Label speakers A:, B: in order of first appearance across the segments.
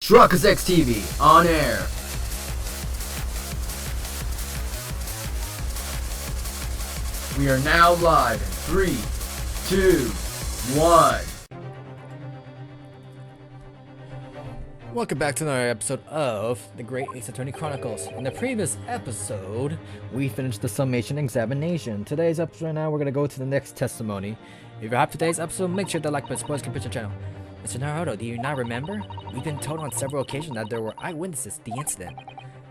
A: Chronicles TV on air. We are now live in 3, 2, 1.
B: Welcome back to another episode of the Great Ace Attorney Chronicles. In the previous episode, we finished the summation examination. Today's episode now, we're going to go to the next testimony. If you're happy with today's episode, make sure to like button, spoilers, can pitch the channel. Mr. Naruto, do you not remember? We've been told on several occasions that there were eyewitnesses to the incident.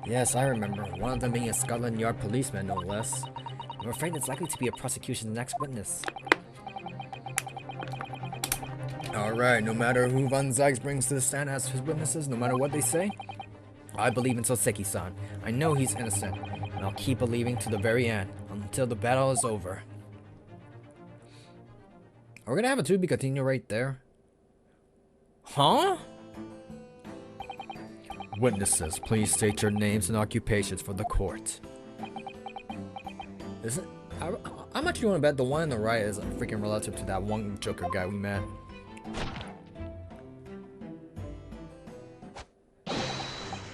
B: Yes, I remember. One of them being a Scotland Yard policeman, no less. I'm afraid it's likely to be a prosecution's next witness. Alright, no matter who Van Zyges brings to the stand as his witnesses, no matter what they say, I believe in Soseki-san. I know he's innocent, and I'll keep believing to the very end, until the battle is over. Are we gonna have a to be continued right there? Huh? Witnesses, please state your names and occupations for the court. Isn't how much do you want to bet the one on the right is a freaking relative to that one Joker guy we met?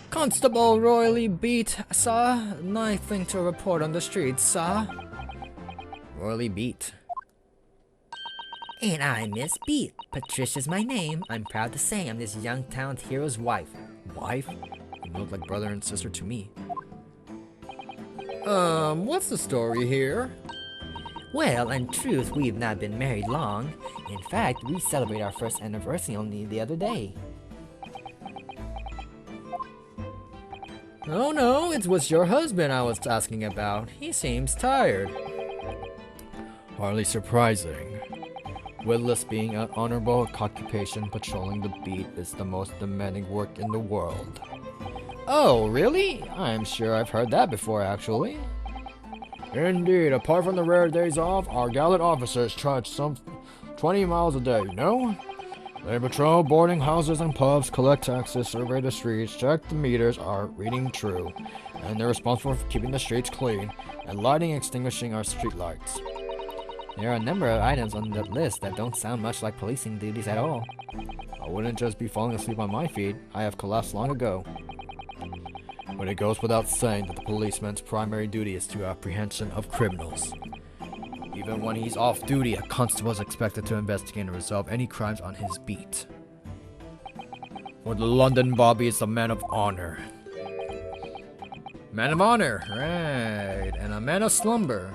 B: Constable Royally Beate, sir. Nothing to report on the streets, sir. Royally Beate.
C: And I'm Miss Beate. Patricia's my name. I'm proud to say I'm this young talent hero's wife.
B: Wife? You look like brother and sister to me. What's the story here?
C: Well, in truth, we've not been married long. In fact, we celebrated our first anniversary only the other day.
B: Oh no, it was your husband I was asking about. He seems tired. Hardly surprising. Witless being an honorable occupation, patrolling the beat is the most demanding work in the world. Oh, really? I'm sure I've heard that before, actually. Indeed, apart from the rare days off, our gallant officers trudge some 20 miles a day, you know? They patrol boarding houses and pubs, collect taxes, survey the streets, check the meters are reading true, and they're responsible for keeping the streets clean, and lighting and extinguishing our streetlights. There are a number of items on that list that don't sound much like policing duties at all. I wouldn't just be falling asleep on my feet. I have collapsed long ago. But it goes without saying that the policeman's primary duty is to apprehension of criminals. Even when he's off duty, a constable is expected to investigate and resolve any crimes on his beat. For the London Bobby is a man of honor. Man of honor, right, and a man of slumber.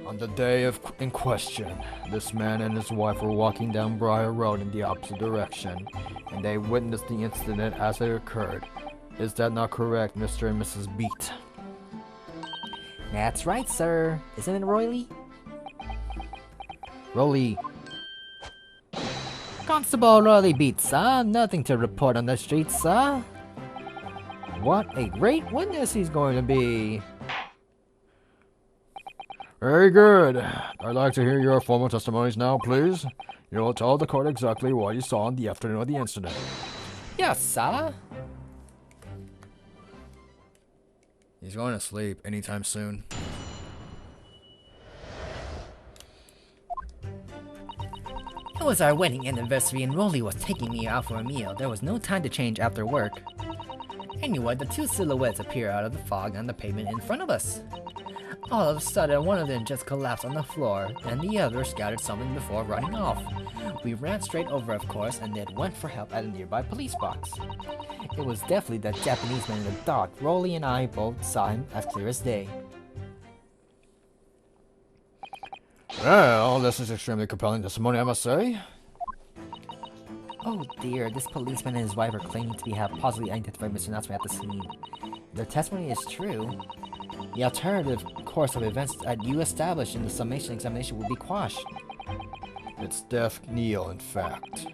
B: On the day in question, this man and his wife were walking down Briar Road in the opposite direction, and they witnessed the incident as it occurred. Is that not correct, Mr. and Mrs. Beate?
C: That's right, sir. Isn't it, Royally?
B: Rolly.
C: Constable Royally Beate, sir. Nothing to report on the streets, sir.
B: What a great witness he's going to be. Very good. I'd like to hear your formal testimonies now, please. You will tell the court exactly what you saw on the afternoon of the incident.
C: Yes, sir.
B: He's going to sleep anytime soon.
C: It was our wedding anniversary and Rolly was taking me out for a meal. There was no time to change after work. Anyway, the two silhouettes appeared out of the fog on the pavement in front of us. All of a sudden, one of them just collapsed on the floor, and the other scattered something before running off. We ran straight over, of course, and then went for help at a nearby police box. It was definitely that Japanese man in the dark. Rolly and I both saw him as clear as day.
B: Well, this is extremely compelling testimony, I must say.
C: Oh dear, this policeman and his wife are claiming to have possibly identified Mr. Natsume at the scene. If their testimony is true, the alternative course of events that you established in the summation examination will be quashed.
B: It's death knell, in fact.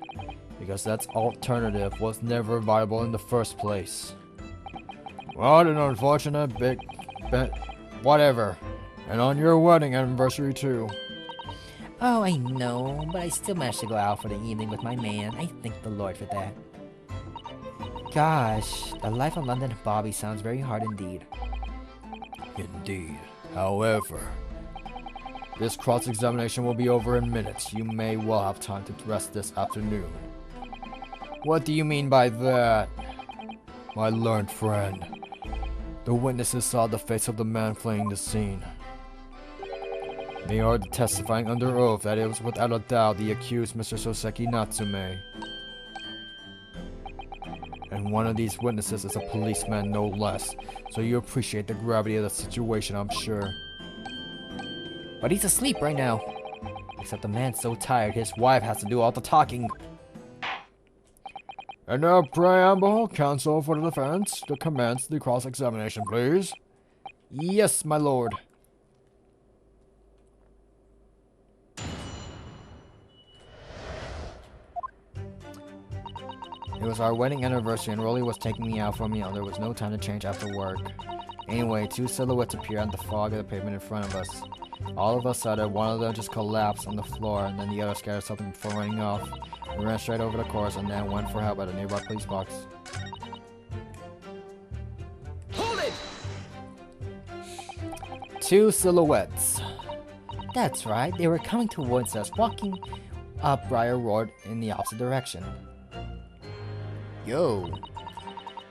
B: Because that alternative was never viable in the first place. What an unfortunate whatever. And on your wedding anniversary too.
C: Oh, I know, but I still managed to go out for the evening with my man. I thank the Lord for that. Gosh, the life of London Bobby sounds very hard indeed.
B: Indeed. However, this cross-examination will be over in minutes. You may well have time to rest this afternoon. What do you mean by that? My learned friend. The witnesses saw the face of the man fleeing the scene. They are testifying under oath that it was without a doubt the accused Mr. Soseki Natsume. And one of these witnesses is a policeman, no less. So you appreciate the gravity of the situation, I'm sure.
C: But he's asleep right now. Except the man's so tired, his wife has to do all the talking.
B: And now, preamble, counsel for the defense, to commence the cross-examination, please. Yes, my lord. It was our wedding anniversary and Rolly was taking me out for a meal. There was no time to change after work. Anyway, two silhouettes appeared in the fog of the pavement in front of us. All of a sudden, one of them just collapsed on the floor, and then the other scattered something before running off. We ran straight over the course and then went for help at a nearby police box.
C: Hold it!
B: Two silhouettes.
C: That's right, they were coming towards us, walking up Briar Road in the opposite direction.
B: Yo.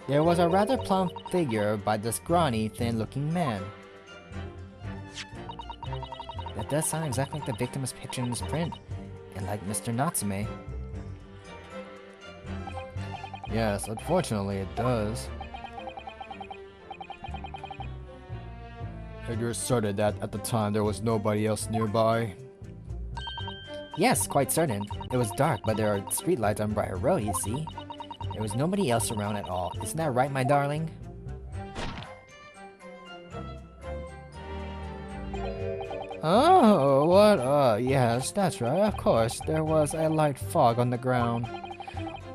C: There was a rather plump figure by this scrawny, thin-looking man. That does sound exactly like the victim is pictured in this print, and like Mr. Natsume.
B: Yes, unfortunately it does. And you're certain that at the time there was nobody else nearby?
C: Yes, quite certain. It was dark, but there are streetlights on Briar Road, you see. There was nobody else around at all. Isn't that right, my darling?
B: Oh, what? Yes, that's right, of course. There was a light fog on the ground.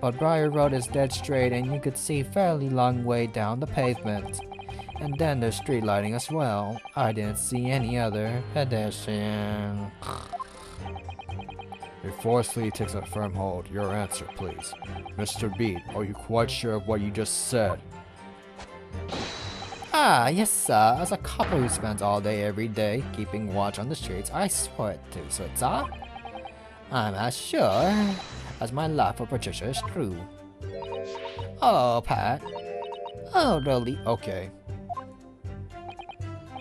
B: But Briar Road is dead straight and you could see fairly long way down the pavement. And then there's street lighting as well. I didn't see any other pedestrian. Before sleep takes a firm hold, your answer, please. Mr. Beate, are you quite sure of what you just said?
C: Ah, yes, sir. As a couple who spends all day every day keeping watch on the streets, I swear to so, sir. I'm as sure as my love for Patricia is true. Oh, Pat. Oh, really?
B: Okay.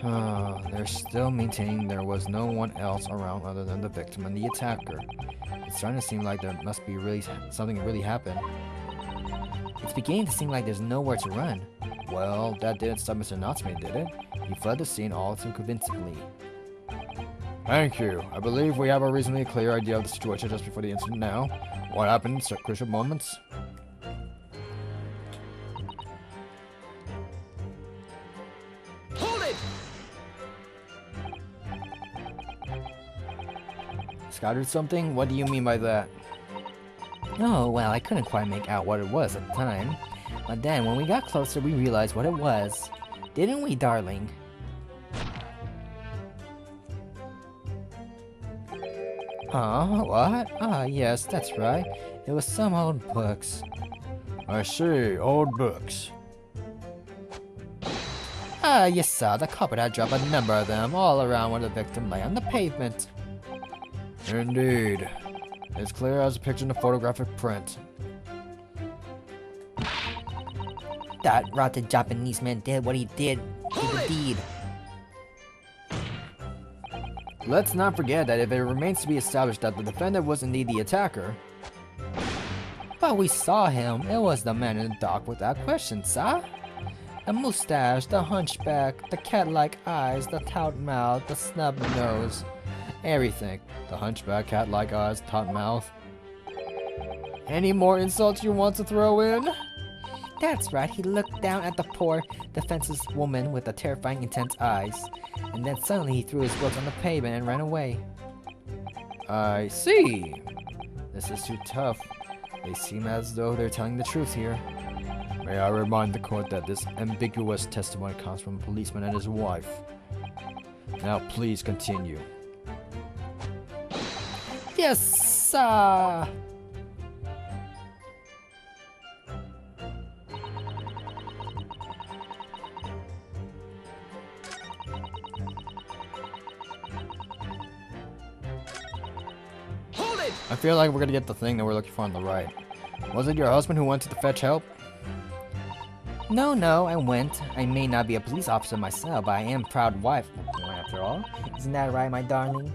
B: They're still maintaining there was no one else around other than the victim and the attacker. It's starting to seem like there must be something really happened.
C: It's beginning to seem like there's nowhere to run.
B: Well, that didn't stop Mr. Natsume, did it? He fled the scene all too convincingly. Thank you. I believe we have a reasonably clear idea of the situation just before the incident now. What happened in such crucial moments?
C: Hold it!
B: Scattered something? What do you mean by that?
C: Oh, well, I couldn't quite make out what it was at the time. But then, when we got closer, we realized what it was. Didn't we, darling?
B: Huh? What?
C: Ah, yes, that's right. It was some old books.
B: I see, old books.
C: Ah, yes, sir. The culprit had dropped a number of them all around where the victim lay on the pavement.
B: Indeed. It's clear as a picture in the photographic print.
C: That rotten Japanese man did what he did to the deed.
B: Let's not forget that if it remains to be established that the defendant was indeed the attacker.
C: But we saw him. It was the man in the dock without question, sir. The mustache, the hunchback, the cat-like eyes, the taut mouth, the snub nose. Everything.
B: The hunchback, cat-like eyes, taut mouth. Any more insults you want to throw in?
C: That's right, he looked down at the poor, defenseless woman with the terrifying, intense eyes. And then suddenly he threw his books on the pavement and ran away.
B: I see. This is too tough. They seem as though they're telling the truth here. May I remind the court that this ambiguous testimony comes from a policeman and his wife. Now please continue.
C: Yes, sir.
B: I feel like we're gonna get the thing that we're looking for on the right. Was it your husband who went to fetch help?
C: No, I went. I may not be a police officer myself, but I am a proud wife, after all. Isn't that right, my darling?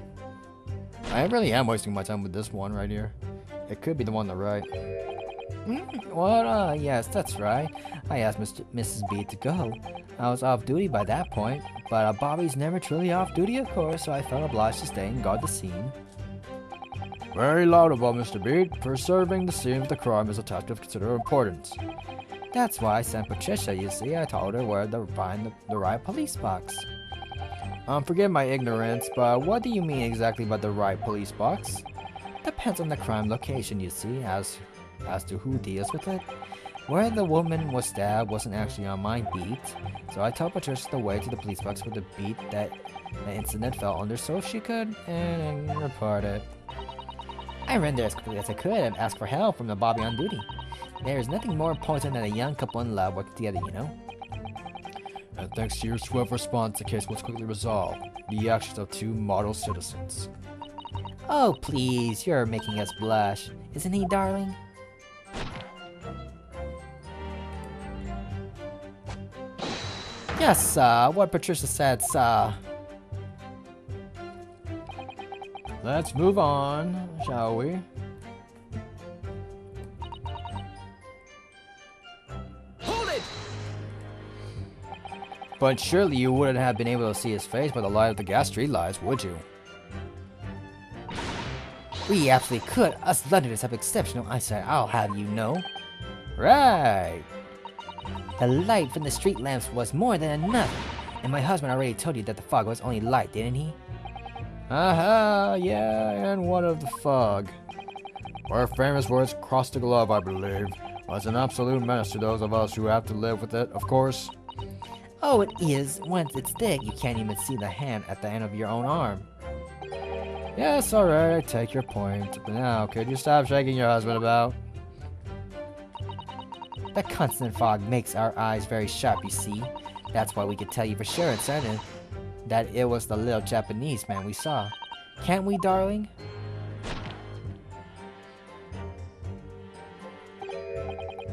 B: I really am wasting my time with this one right here. It could be the one on the right.
C: What? Yes, that's right. I asked Mrs. Beate to go. I was off duty by that point, but Bobby's never truly off duty, of course, so I felt obliged to stay and guard the scene.
B: Very laudable, Mr. Beate. Preserving the scene of the crime is a task of considerable importance.
C: That's why I sent Patricia, you see. I told her where to find the right police box.
B: Forgive my ignorance, but what do you mean exactly by the right police box?
C: Depends on the crime location, you see, as to who deals with it. Where the woman was stabbed wasn't actually on my beat, so I told Patricia the way to the police box with the beat that the incident fell under so she could report it. I ran there as quickly as I could and asked for help from the Bobby on duty. There is nothing more important than a young couple in love working together, you know?
B: And thanks to your swift response, the case was quickly resolved. The actions of two model citizens.
C: Oh, please, you're making us blush. Isn't he, darling? Yes, what Patricia said, sir.
B: Let's move on, shall we?
A: Hold it!
B: But surely you wouldn't have been able to see his face by the light of the gas street lights, would you?
C: We absolutely could. Us Londoners have exceptional eyesight, I'll have you know.
B: Right.
C: The light from the street lamps was more than enough. And my husband already told you that the fog was only light, didn't he?
B: Aha, yeah, and what of the fog? Where famous words cross the globe, I believe, was an absolute menace to those of us who have to live with it, of course.
C: Oh, it is. Once it's thick, you can't even see the hand at the end of your own arm.
B: Yes, alright, I take your point. But now, could you stop shaking your husband about?
C: The constant fog makes our eyes very sharp, you see. That's why we could tell you for sure and certain that it was the little Japanese man we saw. Can't we, darling?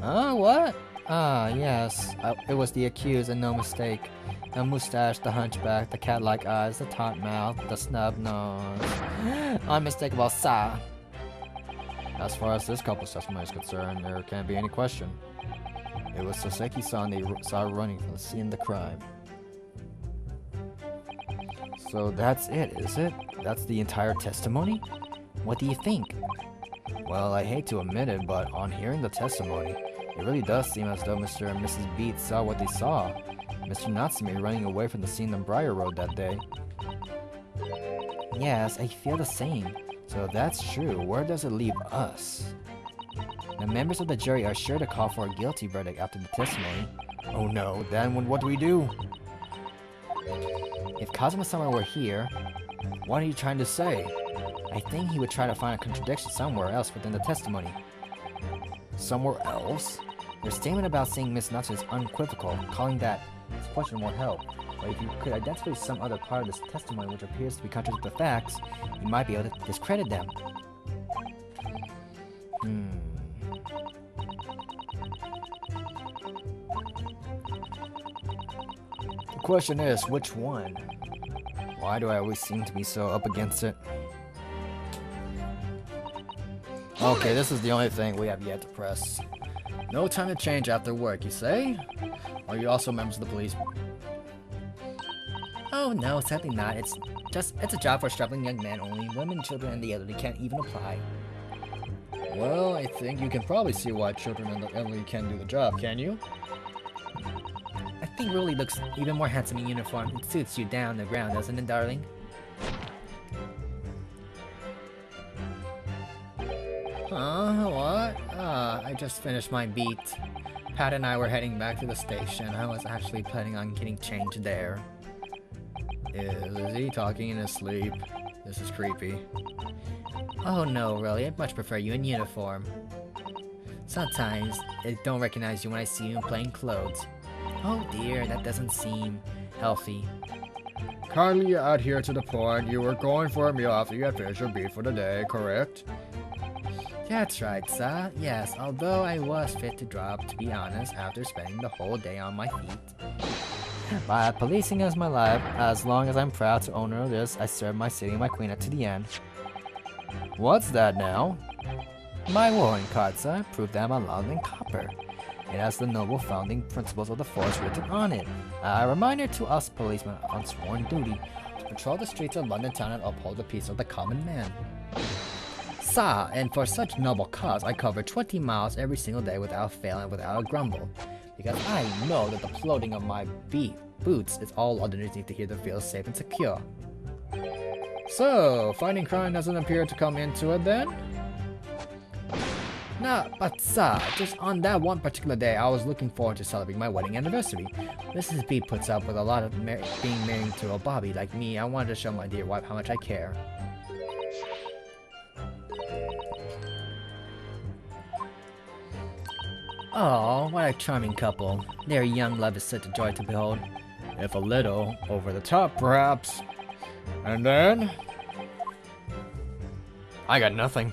C: What? Yes. It was the accused and no mistake. The mustache, the hunchback, the cat-like eyes, the taut mouth, the snub nose. Unmistakable, sir.
B: As far as this couple's testimony is concerned, there can't be any question. It was Soseki-san they saw running from the scene of the crime.
C: So that's it, is it? That's the entire testimony? What do you think?
B: Well, I hate to admit it, but on hearing the testimony, it really does seem as though Mr. and Mrs. Beate saw what they saw. Mr. Natsume running away from the scene on Briar Road that day.
C: Yes, I feel the same.
B: So if that's true, where does it leave us?
C: The members of the jury are sure to call for a guilty verdict after the testimony.
B: Oh no, then what do we do?
C: If Kazuma-sama were here,
B: what are you trying to say?
C: I think he would try to find a contradiction somewhere else within the testimony.
B: Somewhere else?
C: Your statement about seeing Miss Natsume is unequivocal, calling that his question won't help. But if you could identify some other part of this testimony which appears to be contradict the facts, you might be able to discredit them.
B: The question is, which one? Why do I always seem to be so up against it? Okay, this is the only thing we have yet to press. No time to change after work, you say? Are you also members of the police?
C: Oh no, sadly not. It's a job for struggling young men only. Women, children, and the elderly can't even apply.
B: Well, I think you can probably see why children and the elderly can do the job, can you?
C: I think Rolly looks even more handsome in uniform. It suits you down the ground, doesn't it, darling? What? I just finished my beat. Pat and I were heading back to the station. I was actually planning on getting changed there.
B: Is he talking in his sleep? This is creepy.
C: Oh no, really, I'd much prefer you in uniform. Sometimes, I don't recognize you when I see you in plain clothes. Oh dear, that doesn't seem healthy.
B: Kindly adhere to the point. You were going for a meal after you had finished your beat for the day, correct?
C: That's right, sir. Yes, although I was fit to drop, to be honest, after spending the whole day on my feet. By policing as my life, as long as I'm proud to owner of this, I serve my city and my queen to the end.
B: What's that now?
C: My warrant card, sir, proved that I'm allowed in copper. It has the noble founding principles of the force written on it. A reminder to us policemen on sworn duty to patrol the streets of London town and uphold the peace of the common man. Sir, and for such noble cause, I cover 20 miles every single day without fail and without a grumble. Because I know that the floating of my boots is all underneath to hear the feel safe and secure.
B: So, fighting crime doesn't appear to come into it then?
C: No, but sir, just on that one particular day, I was looking forward to celebrating my wedding anniversary. Mrs. B puts up with a lot of being married to a Bobby like me. I wanted to show my dear wife how much I care. Oh, what a charming couple. Their young love is such a joy to behold.
B: If a little over the top, perhaps. And then? I got nothing.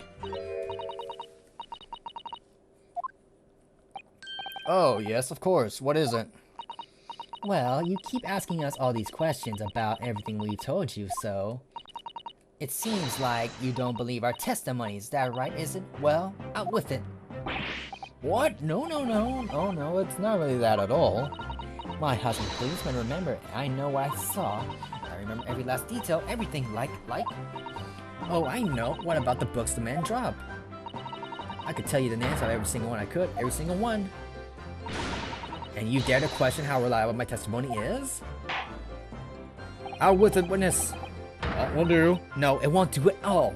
B: Oh, yes, of course. What is it?
C: Well, you keep asking us all these questions about everything we've told you, so... It seems like you don't believe our testimony, is that right, is it? Well, out with it.
B: What? No, it's not really that at all.
C: My husband, policeman, remember, I know what I saw. I remember every last detail, everything, like... Oh, I know. What about the books the man dropped? I could tell you the names of every single one I could, every single one. And you dare to question how reliable my testimony is?
B: Out with it, witness. That will do.
C: No, it won't do at all.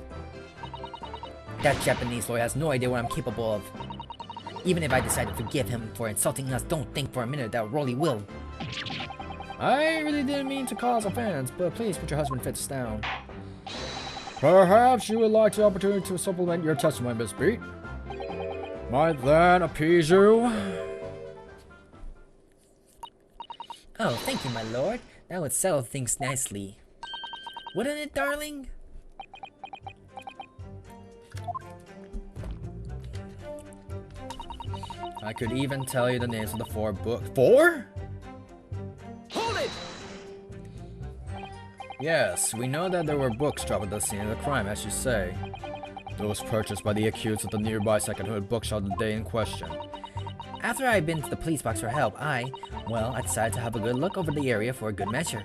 C: That Japanese lawyer has no idea what I'm capable of. Even if I decide to forgive him for insulting us, don't think for a minute that Rolly will.
B: I really didn't mean to cause offense, but please put your husband Fitz down. Perhaps you would like the opportunity to supplement your testimony, Miss Beate. Might that appease you?
C: Oh, thank you, my lord. That would settle things nicely. Wouldn't it, darling?
B: I could even tell you the names of the 4 books. 4?
C: Hold it!
B: Yes, we know that there were books dropped at the scene of the crime, as you say. Those purchased by the accused at the nearby second-hand bookshop the day in question.
C: After I had been to the police box for help, I decided to have a good look over the area for a good measure.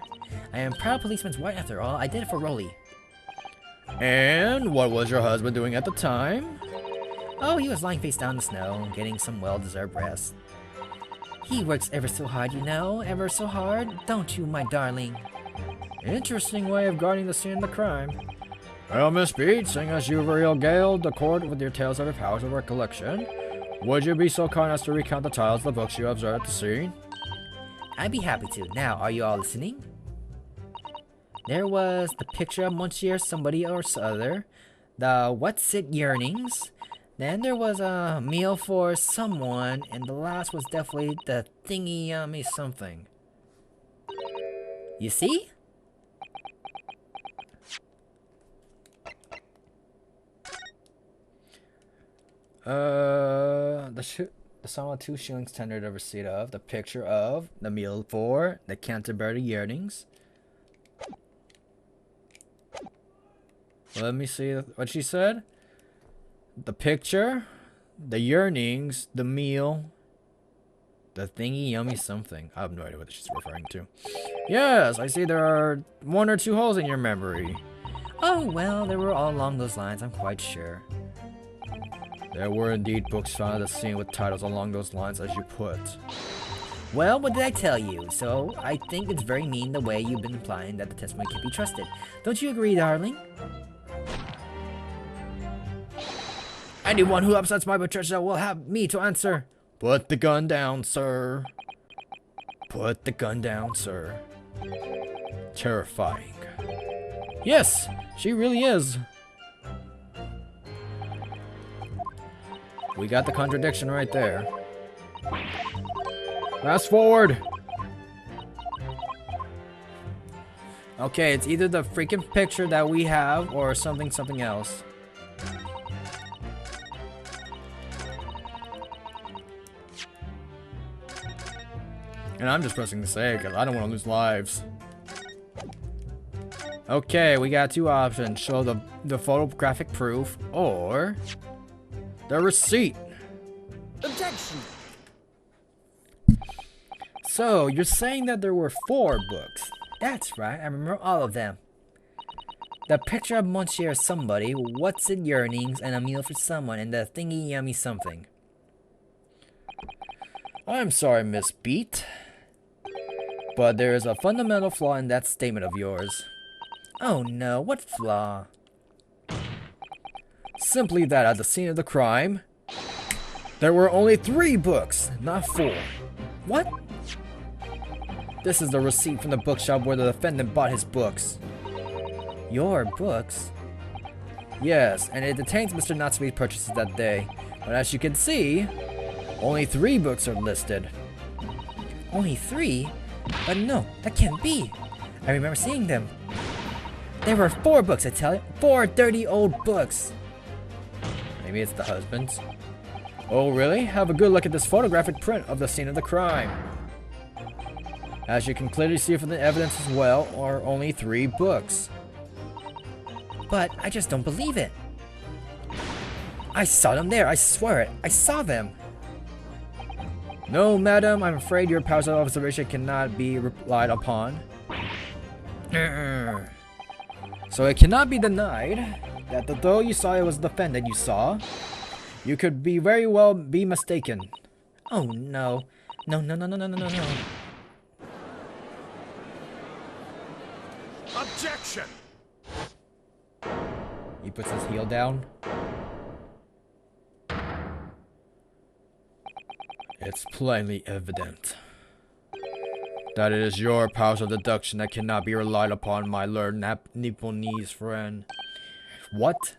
C: I am proud policeman's wife after all. I did it for Rolly.
B: And what was your husband doing at the time?
C: Oh, he was lying face down in the snow, getting some well-deserved rest. He works ever so hard, you know, ever so hard, don't you, my darling?
B: Interesting way of guarding the scene of the crime. Well, Miss Beate, seeing as you regaled the court with your tales of your powers of recollection, would you be so kind as to recount the titles of the books you observed at the scene?
C: I'd be happy to. Now, are you all listening? There was the picture of Monsieur somebody or other, the What's It Yearnings, then there was a meal for someone, and the last was definitely the thingy yummy something. You see?
B: The sum of 2 shillings tendered a receipt of, the picture of, the meal for, the Canterbury Yearnings. Let me see what she said. The picture, the yearnings, the meal, the thingy yummy something. I have no idea what she's referring to. Yes, I see there are 1 or 2 holes in your memory.
C: Oh, well, they were all along those lines, I'm quite sure.
B: There were indeed books found at the scene with titles along those lines, as you put.
C: Well, what did I tell you? So, I think it's very mean the way you've been implying that the testimony can be trusted. Don't you agree, darling?
B: Anyone who upsets my Patricia will have me to answer. Put the gun down, sir. Put the gun down, sir. Terrifying. Yes, she really is. We got the contradiction right there. Fast forward. Okay, it's either the freaking picture that we have or something else. And I'm just pressing say because I don't want to lose lives. Okay, we got two options. Show the photographic proof or the receipt.
C: Objection!
B: So, you're saying that there were 4 books?
C: That's right, I remember all of them. The picture of Monsieur somebody, what's it yearnings, and a meal for someone, and the thingy yummy something.
B: I'm sorry, Miss Beate, but there is a fundamental flaw in that statement of yours.
C: Oh no, what flaw?
B: Simply that at the scene of the crime, there were only 3 books, not 4.
C: What?
B: This is the receipt from the bookshop where the defendant bought his books.
C: Your books?
B: Yes, and it detains Mr. Natsumi's purchases that day. But as you can see, only 3 books are listed.
C: Only 3? But no, that can't be. I remember seeing them. There were 4 books, I tell you. 4 dirty old books.
B: Maybe it's the husband's. Oh, really? Have a good look at this photographic print of the scene of the crime. As you can clearly see from the evidence as well, are only 3 books.
C: But I just don't believe it. I saw them there, I swear it. I saw them.
B: No, madam, I'm afraid your powers of observation cannot be relied upon. So it cannot be denied that though you saw it was the defendant you saw, you could be very well be mistaken.
C: Oh no. No.
D: Objection!
B: He puts his heel down. It's plainly evident that it is your powers of deduction that cannot be relied upon, my learned Nipponese friend. What?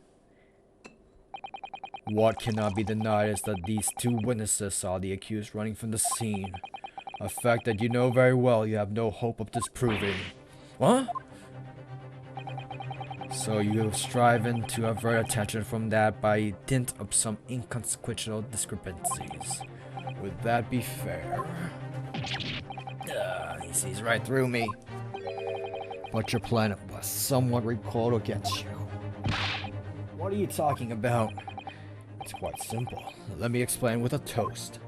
B: What cannot be denied is that these 2 witnesses saw the accused running from the scene. A fact that you know very well you have no hope of disproving. What? So you have striven to avert attention from that by dint of some inconsequential discrepancies. Would that be fair?
C: He sees right through me.
B: But your plan was somewhat recoiled against you. What are you talking about? It's quite simple. Let me explain with a toast.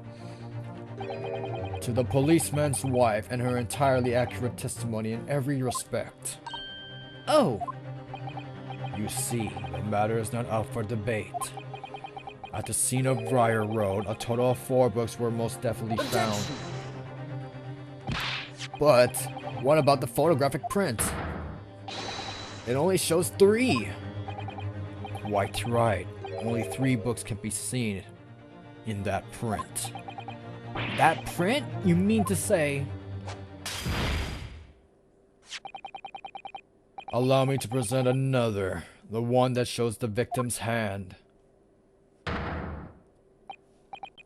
B: To the policeman's wife and her entirely accurate testimony in every respect.
C: Oh!
B: You see, the matter is not up for debate. At the scene of Briar Road, a total of 4 books were most definitely found. But what about the photographic print? It only shows 3. Quite right. Only 3 books can be seen in that print.
C: That print? You mean to say...
B: Allow me to present another. The one that shows the victim's hand.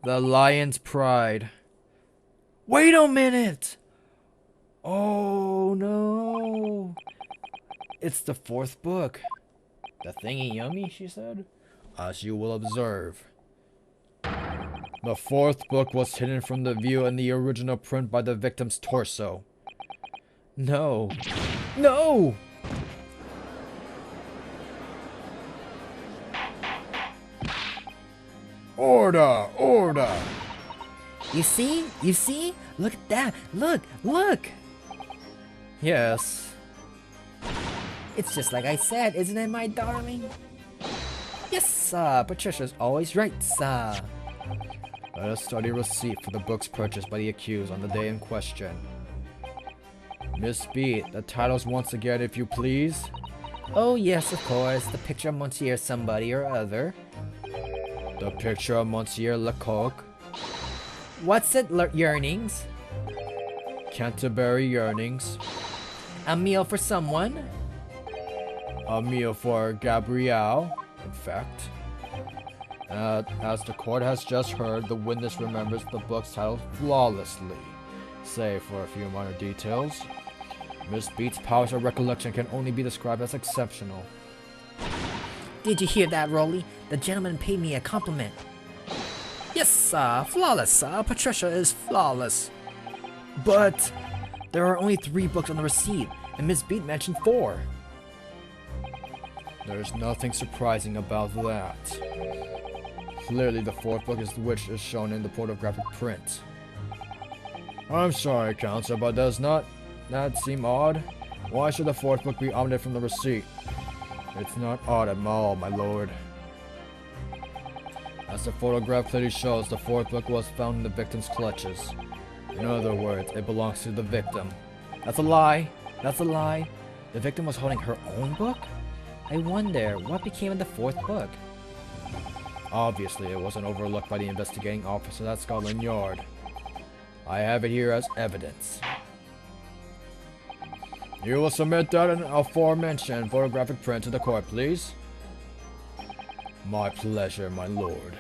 B: The Lion's Pride. Wait a minute! Oh no! It's the 4th book. The thingy yummy, she said? As you will observe. The 4th book was hidden from the view in the original print by the victim's torso. No. No! Order! Order!
C: You see? You see? Look at that! Look! Look!
B: Yes.
C: It's just like I said, isn't it, my darling? Yes, sir. Patricia's always right, sir.
B: Let us study a receipt for the books purchased by the accused on the day in question. Miss Beate, the titles once again, if you please.
C: Oh, yes, of course. The picture of Monsieur somebody or other.
B: The picture of Monsieur Lecoq.
C: What's it, yearnings?
B: Canterbury yearnings.
C: A meal for someone?
B: A meal for Gabrielle, in fact. As the court has just heard, the witness remembers the book's title flawlessly, save for a few minor details. Miss Beate's powers of recollection can only be described as exceptional.
C: Did you hear that, Rolly? The gentleman paid me a compliment. Yes, sir. Flawless, sir. Patricia is flawless.
B: But there are only 3 books on the receipt, and Miss Beate mentioned 4. There's nothing surprising about that. Clearly the 4th book is which is shown in the photographic print. I'm sorry, Counselor, but does not that seem odd? Why should the 4th book be omitted from the receipt? It's not odd at all, my lord. As the photograph clearly shows, the 4th book was found in the victim's clutches. In other words, it belongs to the victim. That's a lie! That's a lie! The victim was holding her own book? I wonder, what became of the 4th book? Obviously, it wasn't overlooked by the investigating officer at Scotland Yard. I have it here as evidence. You will submit that aforementioned photographic print to the court, please? My pleasure, my lord.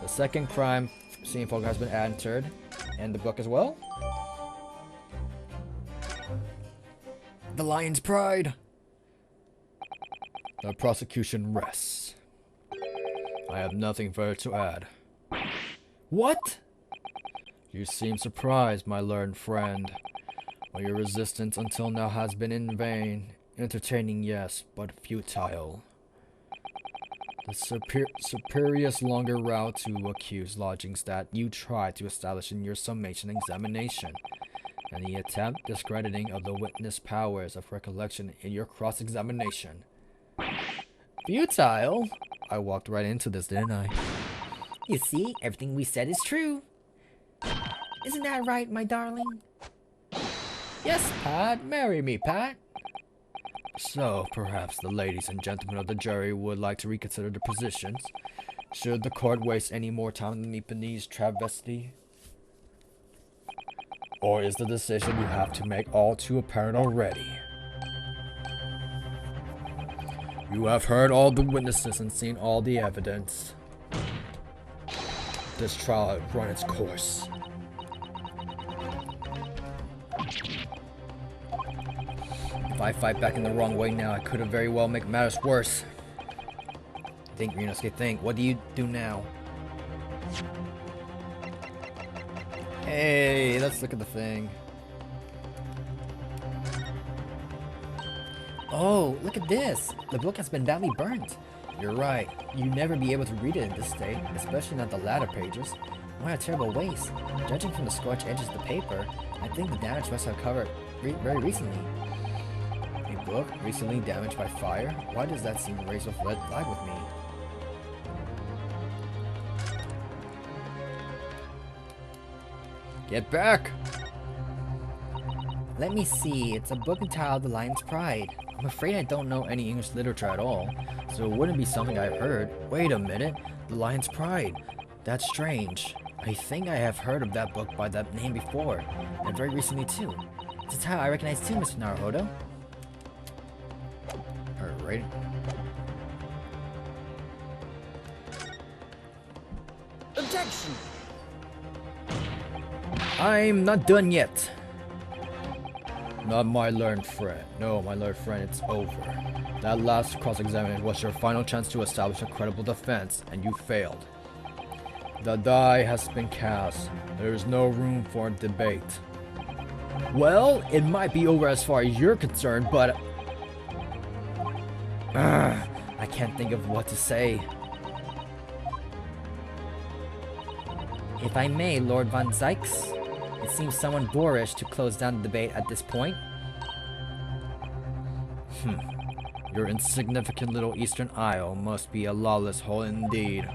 B: The second crime scene photo has been entered, and the book as well. The Lion's Pride. The prosecution rests. I have nothing further to add. What? You seem surprised, my learned friend. Well, your resistance until now has been in vain. Entertaining, yes, but futile. The superior's longer route to accuse lodgings that you tried to establish in your summation examination, and the attempt discrediting of the witness powers of recollection in your cross-examination. Futile? I walked right into this, didn't I?
C: You see, everything we said is true. Isn't that right, my darling?
B: Yes, Pat. Marry me, Pat. So, perhaps the ladies and gentlemen of the jury would like to reconsider their positions. Should the court waste any more time on the beneath travesty? Or is the decision you have to make all too apparent already? You have heard all the witnesses and seen all the evidence. This trial has run its course. If I fight back in the wrong way now, I could have very well make matters worse. Think, Ryunosuke, think. What do you do now? Hey, let's look at the thing.
C: Oh, look at this. The book has been badly burnt.
B: You're right.
C: You'd never be able to read it in this state, especially not the latter pages. What a terrible waste. Judging from the scorched edges of the paper, I think the damage must have occurred very recently.
B: A book recently damaged by fire? Why does that seem to raise a red flag with me? Get back!
C: Let me see. It's a book entitled The Lion's Pride. I'm afraid I don't know any English literature at all, so it wouldn't be something I've heard. Wait a minute. The Lion's Pride. That's strange. I think I have heard of that book by that name before, and very recently too. It's a title I recognize too, Mr. Naruhodo.
B: Alright.
C: Objection!
B: I'm not done yet. Not my learned friend. No, my learned friend, it's over. That last cross-examination was your final chance to establish a credible defense, and you failed. The die has been cast. There is no room for debate. Well, it might be over as far as you're concerned, but... I can't think of what to say.
C: If I may, Lord Von Zykes, it seems somewhat boorish to close down the debate at this point.
B: Your insignificant little Eastern Isle must be a lawless hole indeed.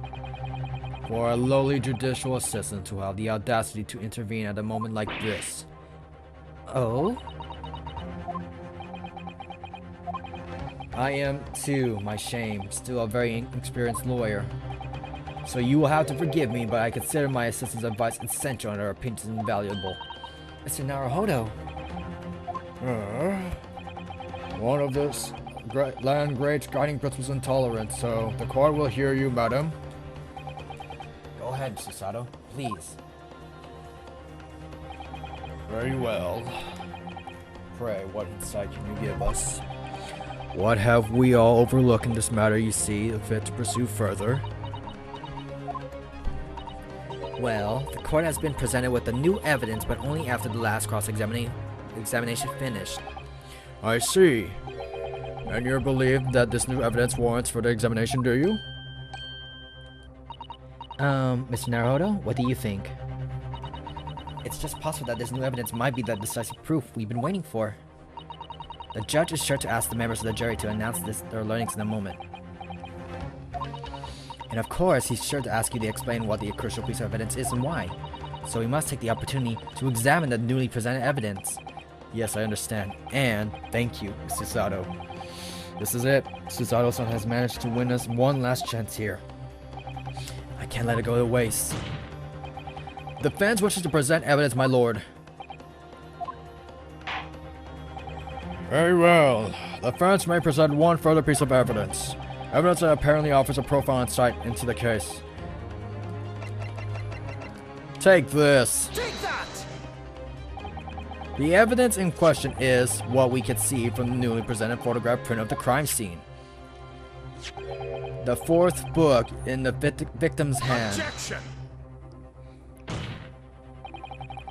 B: For a lowly judicial assistant to have the audacity to intervene at a moment like this.
C: Oh?
B: I am, too, my shame, still a very inexperienced lawyer. So you will have to forgive me, but I consider my assistant's advice essential and her opinions invaluable.
C: Mr. Naruhodo.
B: One of this land great's guiding principles intolerance, so the court will hear you, madam. Go ahead, Mr. Sato, please. Very well. Pray, what insight can you give us? What have we all overlooked in this matter you see fit to pursue further?
C: Well, the court has been presented with the new evidence, but only after the last examination finished.
B: I see. And you believe that this new evidence warrants further examination, do you?
C: Mr. Naruhodo, what do you think? It's just possible that this new evidence might be the decisive proof we've been waiting for. The judge is sure to ask the members of the jury to announce their learnings in a moment. And of course, he's sure to ask you to explain what the crucial piece of evidence is and why. So we must take the opportunity to examine the newly presented evidence.
B: Yes, I understand. And thank you, Susato. This is it. Susato-san has managed to win us one last chance here. I can't let it go to waste. The defense wishes to present evidence, my lord. Very well. The defense may present one further piece of evidence. Evidence that apparently offers a profound insight into the case. Take this.
D: Take that!
B: The evidence in question is what we can see from the newly presented photograph print of the crime scene. The fourth book in the victim's hand.
D: Objection!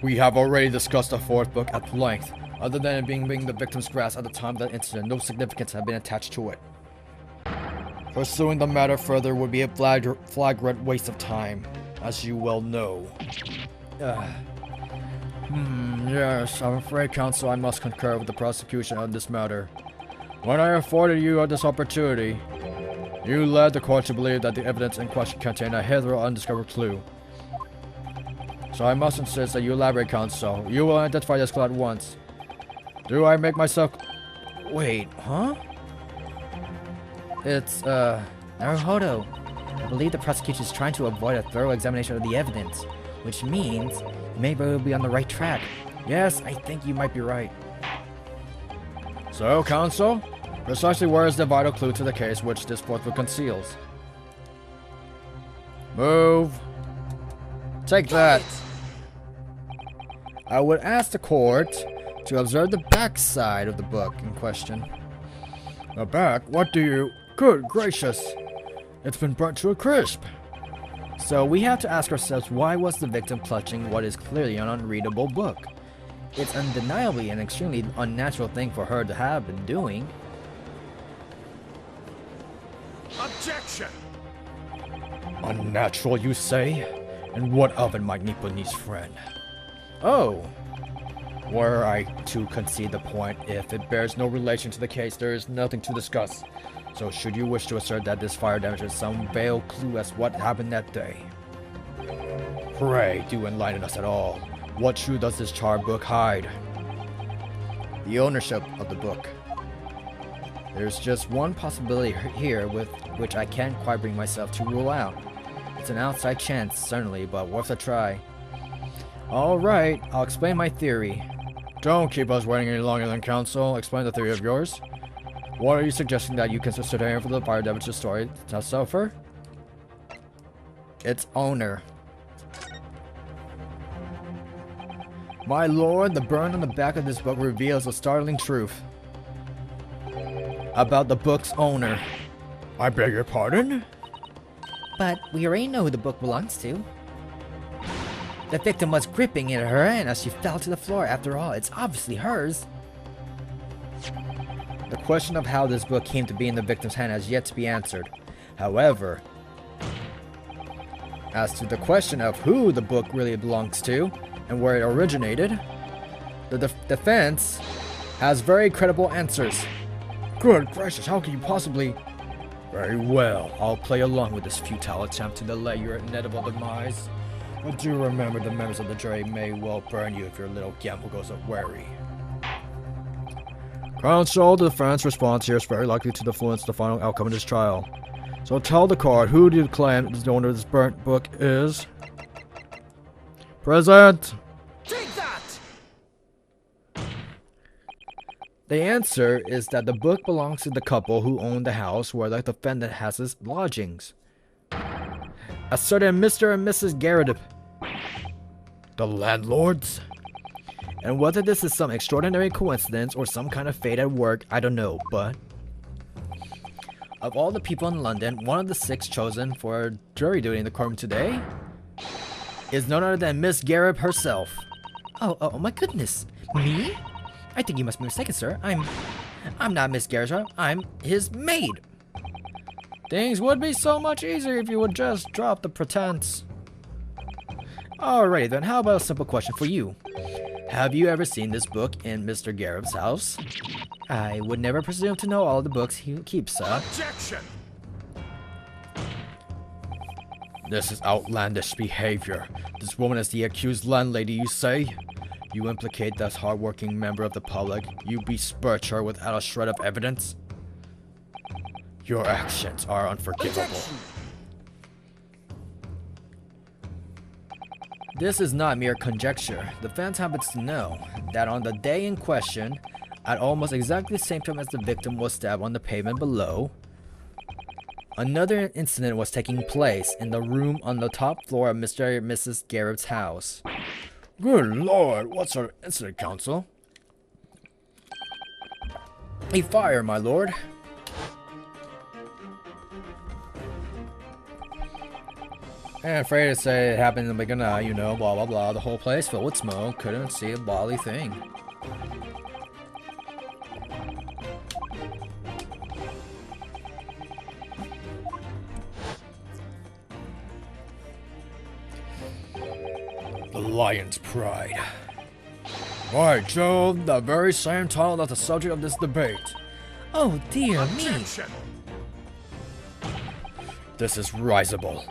B: We have already discussed the fourth book at length. Other than it being the victim's grasp at the time of the incident, no significance had been attached to it. Pursuing the matter further would be a flagrant waste of time, as you well know. Yes, I'm afraid, counsel, I must concur with the prosecution on this matter. When I afforded you this opportunity, you led the court to believe that the evidence in question contained a hitherto undiscovered clue. So I must insist that you elaborate, counsel. You will identify this clue at once. Do I make myself... Wait, huh?
C: It's, Naruhodo. I believe the prosecution is trying to avoid a thorough examination of the evidence, which means you may very well be on the right track.
B: Yes, I think you might be right. So, counsel, precisely where is the vital clue to the case which this fourth book conceals? Move. Take that. I would ask the court to observe the back side of the book in question. The back? What do you... Good gracious. It's been burnt to a crisp. So we have to ask ourselves, why was the victim clutching what is clearly an unreadable book? It's undeniably an extremely unnatural thing for her to have been doing.
D: Objection!
B: Unnatural, you say? And what of it, my Nipponese friend? Oh. Were I to concede the point, if it bears no relation to the case, there is nothing to discuss. So should you wish to assert that this fire damages some veiled clue as what happened that day? Pray, do enlighten us at all. What truth does this charred book hide? The ownership of the book. There's just one possibility here with which I can't quite bring myself to rule out. It's an outside chance, certainly, but worth a try. Alright, I'll explain my theory. Don't keep us waiting any longer than counsel. Explain the theory of yours. What are you suggesting that you can sustain for the fire damages story to suffer? Its owner. My lord, the burn on the back of this book reveals a startling truth about the book's owner. I beg your pardon?
C: But we already know who the book belongs to. The victim was gripping it in her hand as she fell to the floor. After all, it's obviously hers.
B: The question of how this book came to be in the victim's hand has yet to be answered. However, as to the question of who the book really belongs to and where it originated, the defense has very credible answers. Good gracious, how can you possibly... Very well, I'll play along with this futile attempt to delay your inevitable demise. But do remember the members of the jury may well burn you if your little gamble goes wary. Counsel, the defense response here is very likely to influence the final outcome of this trial. So tell the court who do you claim the owner of this burnt book is? Present!
D: Take that!
B: The answer is that the book belongs to the couple who own the house where the defendant has his lodgings. A certain Mr. and Mrs. Garrett. The landlords? And whether this is some extraordinary coincidence or some kind of fate at work, I don't know, but... Of all the people in London, one of the 6 chosen for jury duty in the courtroom today is none other than Miss Garib herself.
C: Oh my goodness. Me? I think you must be mistaken, sir. I'm not Miss Garib. I'm his maid.
B: Things would be so much easier if you would just drop the pretense. Alrighty then, how about a simple question for you? Have you ever seen this book in Mr. Garib's house?
C: I would never presume to know all the books he keeps, sir.
D: Objection!
B: This is outlandish behavior. This woman is the accused landlady, you say? You implicate this hardworking member of the public. You besmirch her without a shred of evidence. Your actions are unforgivable.
D: Objection!
B: This is not mere conjecture. The fans happens to know that on the day in question, at almost exactly the same time as the victim was stabbed on the pavement below, another incident was taking place in the room on the top floor of Mr. and Mrs. Garib's house. Good lord, what sort of incident, counsel? A fire, my lord. I'm afraid to say it happened in the beginning, you know, blah blah blah. The whole place filled with smoke, couldn't see a bodily thing. The Lion's Pride. By Jove, the very same title that's the subject of this debate.
C: Oh dear me.
D: Objection!
B: This is risible.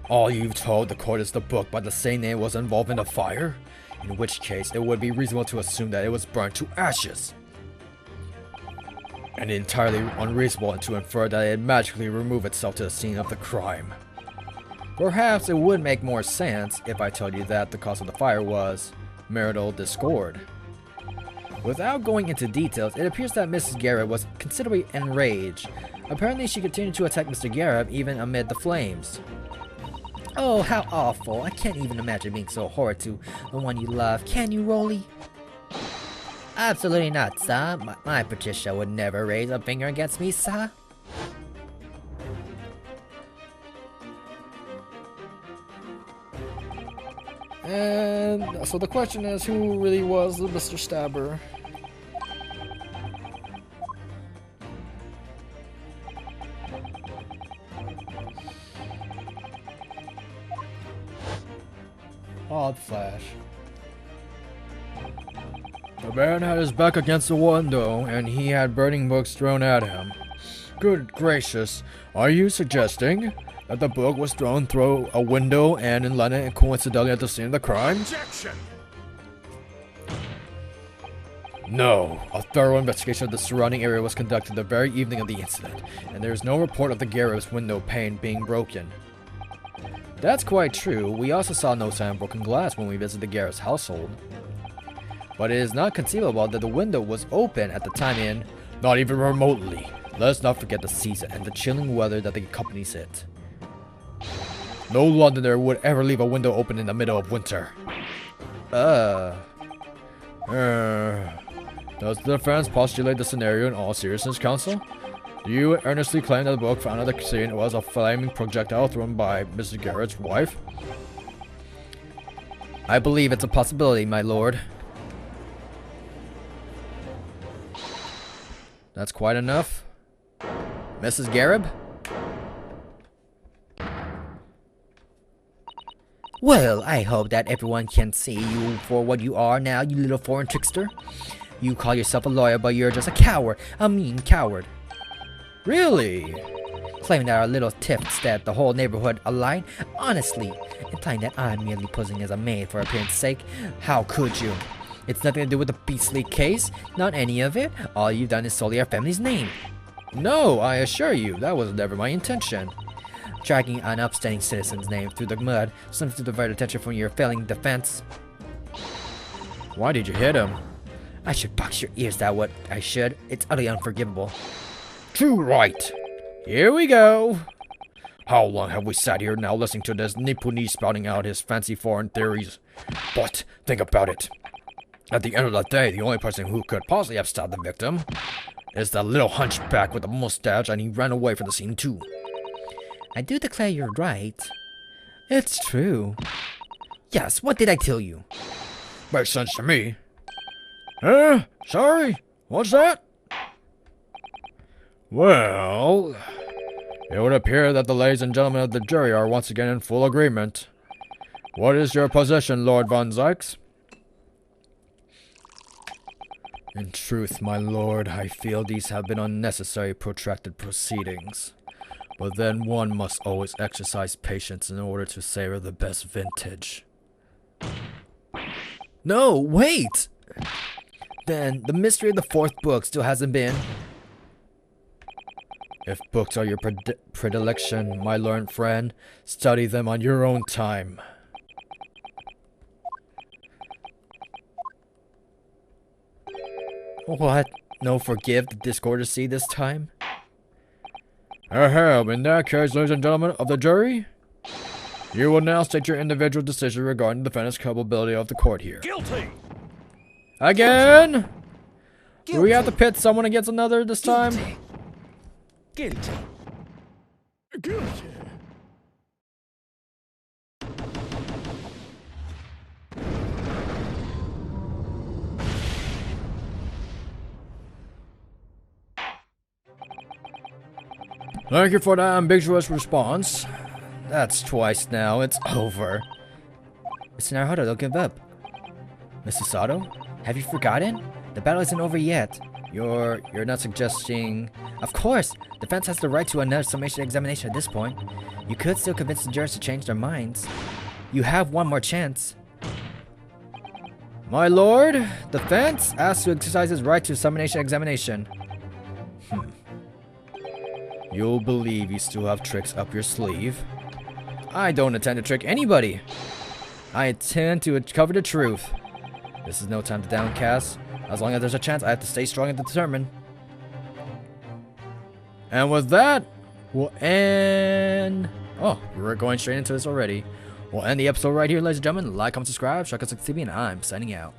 B: All you've told the court is the book by the same name was involved in the fire? In which case, it would be reasonable to assume that it was burnt to ashes. And entirely unreasonable to infer that it magically removed itself to the scene of the crime. Perhaps it would make more sense if I told you that the cause of the fire was marital discord. Without going into details, it appears that Mrs. Garib was considerably enraged. Apparently, she continued to attack Mr. Garib even amid the flames.
C: Oh, how awful. I can't even imagine being so horrid to the one you love. Can you, Rolly? Absolutely not, sir. My Patricia would never raise a finger against me, sir.
B: And so the question is, who really was the Mr. Stabber? Odd flash. The man had his back against the window, and he had burning books thrown at him. Good gracious, are you suggesting that the book was thrown through a window and in London and coincidentally at the scene of the crime?
D: Objection!
B: No. A thorough investigation of the surrounding area was conducted the very evening of the incident, and there is no report of the Garib's window pane being broken. That's quite true. We also saw no sign of broken glass when we visited the Garib's household. But it is not conceivable that the window was open at the time in, not even remotely. Let's not forget the season and the chilling weather that accompanies it. No Londoner would ever leave a window open in the middle of winter. Does the defense postulate the scenario in all seriousness, counsel? Do you earnestly claim that the book found at the scene was a flaming projectile thrown by Mrs. Garrett's wife? I believe it's a possibility, my lord. That's quite enough. Mrs. Garib?
C: Well, I hope that everyone can see you for what you are now, you little foreign trickster. You call yourself a lawyer, but you're just a coward. A mean coward.
B: Really?
C: Claiming that our little tiff stabbed the whole neighborhood alight? Honestly, implying that I'm merely posing as a maid for appearance sake? How could you? It's nothing to do with the beastly case. Not any of it. All you've done is sully our family's name.
B: No, I assure you, that was never my intention.
C: Dragging an upstanding citizen's name through the mud, something to divert attention from your failing defense.
B: Why did you hit him?
C: I should box your ears, that what I should. It's utterly unforgivable.
B: Too right. Here we go. How long have we sat here now listening to this Nippuni spouting out his fancy foreign theories? But think about it. At the end of the day, the only person who could possibly have stabbed the victim is the little hunchback with the mustache, and he ran away from the scene too.
C: I do declare you're right.
B: It's true.
C: Yes, what did I tell you?
B: Makes sense to me. Sorry? What's that? Well, it would appear that the ladies and gentlemen of the jury are once again in full agreement. What is your position, Lord Von Zykes? In truth, my lord, I feel these have been unnecessary protracted proceedings. But then one must always exercise patience in order to savor the best vintage.
C: No, wait! Then, the mystery of the fourth book still hasn't been...
B: If books are your predilection, my learned friend, study them on your own time.
C: What? No forgive the discourtesy this time?
B: Ahem, in that case, ladies and gentlemen of the jury, you will now state your individual decision regarding the defendant's culpability of the court here.
D: Guilty!
B: Again? Do we have to pit someone against another this time?
D: Guilty. Guilty.
B: Thank you for that ambiguous response. That's twice now. It's over.
C: Mr. Naruto, don't give up. Mr. Sato, have you forgotten? The battle isn't over yet. You're not suggesting... Of course! Defense has the right to another summation examination at this point. You could still convince the jurors to change their minds. You have one more chance.
B: My lord, defense asks to exercise his right to summation examination. You'll believe you still have tricks up your sleeve. I don't intend to trick anybody. I intend to cover the truth. This is no time to downcast. As long as there's a chance, I have to stay strong and determined. And with that, we'll end... Oh, we're going straight into this already. We'll end the episode right here, ladies and gentlemen. Like, comment, subscribe, Chronicles TV, and I'm signing out.